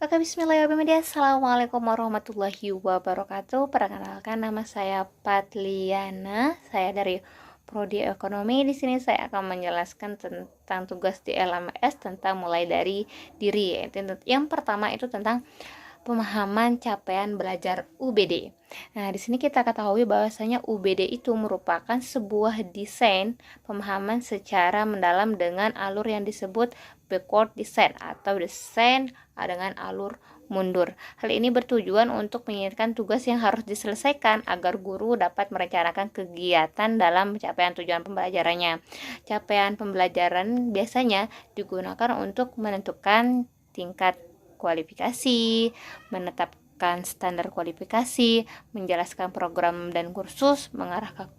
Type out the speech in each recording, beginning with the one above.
Oke, bismillahirrahmanirrahim. Assalamualaikum warahmatullahi wabarakatuh. Perkenalkan, nama saya Patliana. Saya dari Prodi Ekonomi. Di sini saya akan menjelaskan tentang tugas di LMS, tentang mulai dari diri. Yang pertama itu tentang pemahaman capaian belajar UBD. Nah, di sini kita ketahui bahwasanya UBD itu merupakan sebuah desain pemahaman secara mendalam dengan alur yang disebut backward design atau desain dengan alur mundur. Hal ini bertujuan untuk mengingatkan tugas yang harus diselesaikan agar guru dapat merencanakan kegiatan dalam pencapaian tujuan pembelajarannya. Capaian pembelajaran biasanya digunakan untuk menentukan tingkat kualifikasi, menetapkan standar kualifikasi, menjelaskan program dan kursus,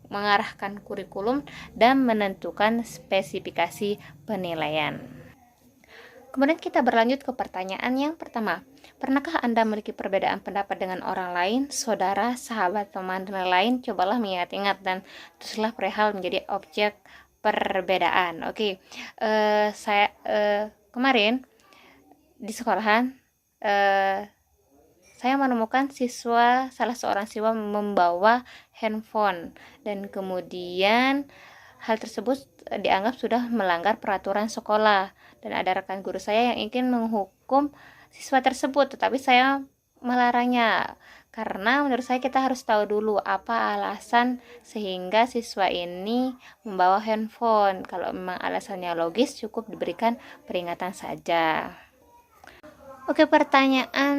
mengarahkan kurikulum, dan menentukan spesifikasi penilaian. Kemudian kita berlanjut ke pertanyaan yang pertama. Pernahkah Anda memiliki perbedaan pendapat dengan orang lain, saudara, sahabat, teman, dan lain-lain? Cobalah mengingat-ingat dan teruslah perihal menjadi objek perbedaan. Saya kemarin di sekolahan saya menemukan salah seorang siswa membawa handphone, dan kemudian hal tersebut dianggap sudah melanggar peraturan sekolah, dan ada rekan guru saya yang ingin menghukum siswa tersebut, tetapi saya melarangnya karena menurut saya kita harus tahu dulu apa alasan sehingga siswa ini membawa handphone. Kalau memang alasannya logis, cukup diberikan peringatan saja. Oke, pertanyaan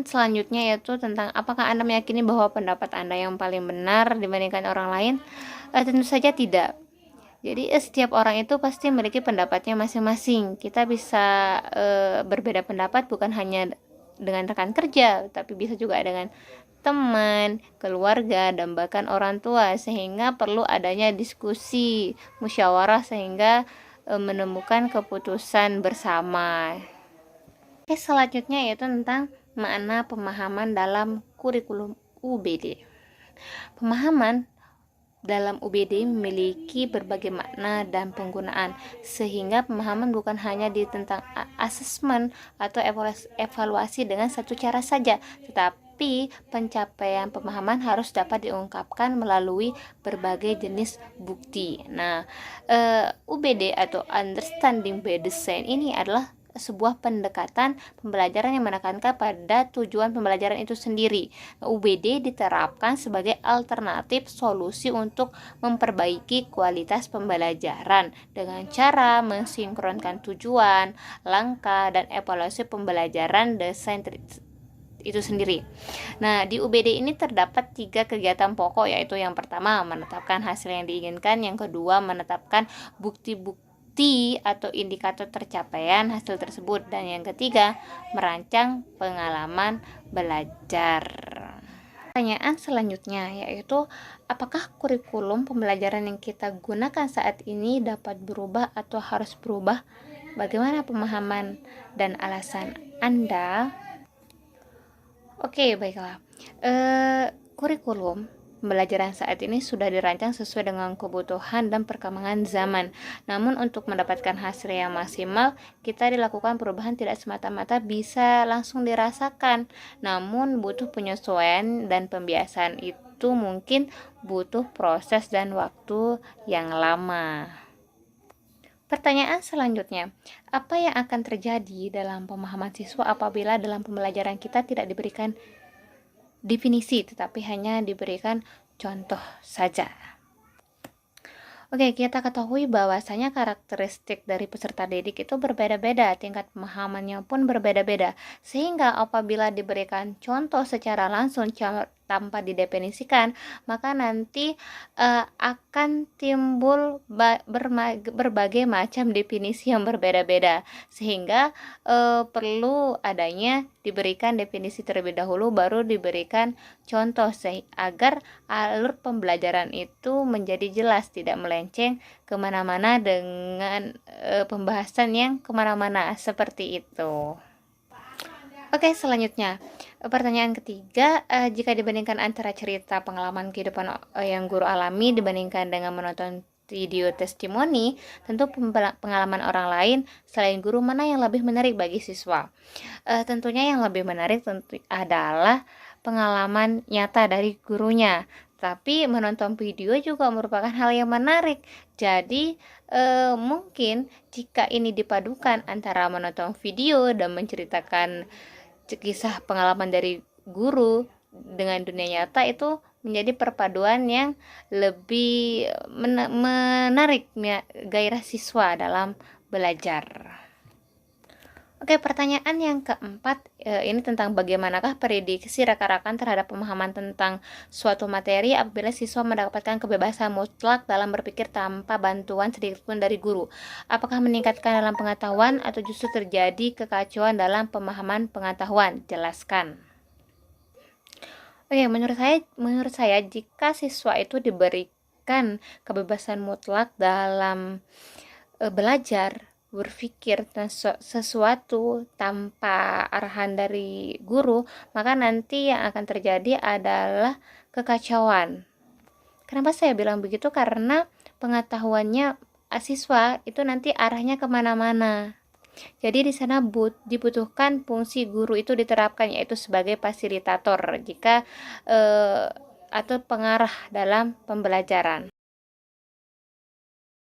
selanjutnya yaitu tentang apakah Anda meyakini bahwa pendapat Anda yang paling benar dibandingkan orang lain? Tentu saja tidak. Jadi setiap orang itu pasti memiliki pendapatnya masing-masing. Kita bisa berbeda pendapat bukan hanya dengan rekan kerja, tapi bisa juga dengan teman, keluarga, dan bahkan orang tua, sehingga perlu adanya diskusi, musyawarah sehingga menemukan keputusan bersama. Selanjutnya yaitu tentang makna pemahaman dalam kurikulum UBD. Pemahaman dalam UBD memiliki berbagai makna dan penggunaan, sehingga pemahaman bukan hanya tentang asesmen atau evaluasi dengan satu cara saja, tetapi pencapaian pemahaman harus dapat diungkapkan melalui berbagai jenis bukti. Nah, UBD atau Understanding by Design ini adalah sebuah pendekatan pembelajaran yang menekankan pada tujuan pembelajaran itu sendiri. UBD diterapkan sebagai alternatif solusi untuk memperbaiki kualitas pembelajaran dengan cara mensinkronkan tujuan, langkah, dan evaluasi pembelajaran desain itu sendiri. Nah, di UBD ini terdapat 3 kegiatan pokok, yaitu yang pertama menetapkan hasil yang diinginkan, yang kedua menetapkan bukti-bukti atau indikator tercapaian hasil tersebut, dan yang ketiga merancang pengalaman belajar. Pertanyaan selanjutnya yaitu apakah kurikulum pembelajaran yang kita gunakan saat ini dapat berubah atau harus berubah? Bagaimana pemahaman dan alasan Anda? Oke, baiklah. Kurikulum pembelajaran saat ini sudah dirancang sesuai dengan kebutuhan dan perkembangan zaman. Namun untuk mendapatkan hasil yang maksimal, kita dilakukan perubahan tidak semata-mata bisa langsung dirasakan. Namun butuh penyesuaian dan pembiasaan, itu mungkin butuh proses dan waktu yang lama. Pertanyaan selanjutnya, apa yang akan terjadi dalam pemahaman siswa apabila dalam pembelajaran kita tidak diberikan definisi, tetapi hanya diberikan contoh saja? Oke, kita ketahui bahwasanya karakteristik dari peserta didik itu berbeda-beda, tingkat pemahamannya pun berbeda-beda, sehingga apabila diberikan contoh secara langsung tanpa didefinisikan, maka nanti akan timbul berbagai macam definisi yang berbeda-beda, sehingga perlu adanya diberikan definisi terlebih dahulu baru diberikan contoh, agar alur pembelajaran itu menjadi jelas, tidak melenceng kemana-mana dengan pembahasan yang kemana-mana seperti itu. Oke, selanjutnya pertanyaan ketiga, jika dibandingkan antara cerita pengalaman kehidupan yang guru alami dibandingkan dengan menonton video testimoni, tentu pengalaman orang lain selain guru mana yang lebih menarik bagi siswa. Tentunya yang lebih menarik tentu adalah pengalaman nyata dari gurunya. Tapi menonton video juga merupakan hal yang menarik. Jadi mungkin jika ini dipadukan antara menonton video dan menceritakan kisah pengalaman dari guru dengan dunia nyata, itu menjadi perpaduan yang lebih menarik gairah siswa dalam belajar. Oke, pertanyaan yang keempat ini tentang bagaimanakah prediksi rekan-rekan terhadap pemahaman tentang suatu materi apabila siswa mendapatkan kebebasan mutlak dalam berpikir tanpa bantuan sedikitpun dari guru. Apakah meningkatkan dalam pengetahuan atau justru terjadi kekacauan dalam pemahaman pengetahuan? Jelaskan. Oke, menurut saya jika siswa itu diberikan kebebasan mutlak dalam belajar, berpikir sesuatu tanpa arahan dari guru, maka nanti yang akan terjadi adalah kekacauan. Kenapa saya bilang begitu? Karena pengetahuannya siswa itu nanti arahnya kemana-mana. Jadi di sana dibutuhkan fungsi guru itu diterapkan, yaitu sebagai fasilitator atau pengarah dalam pembelajaran.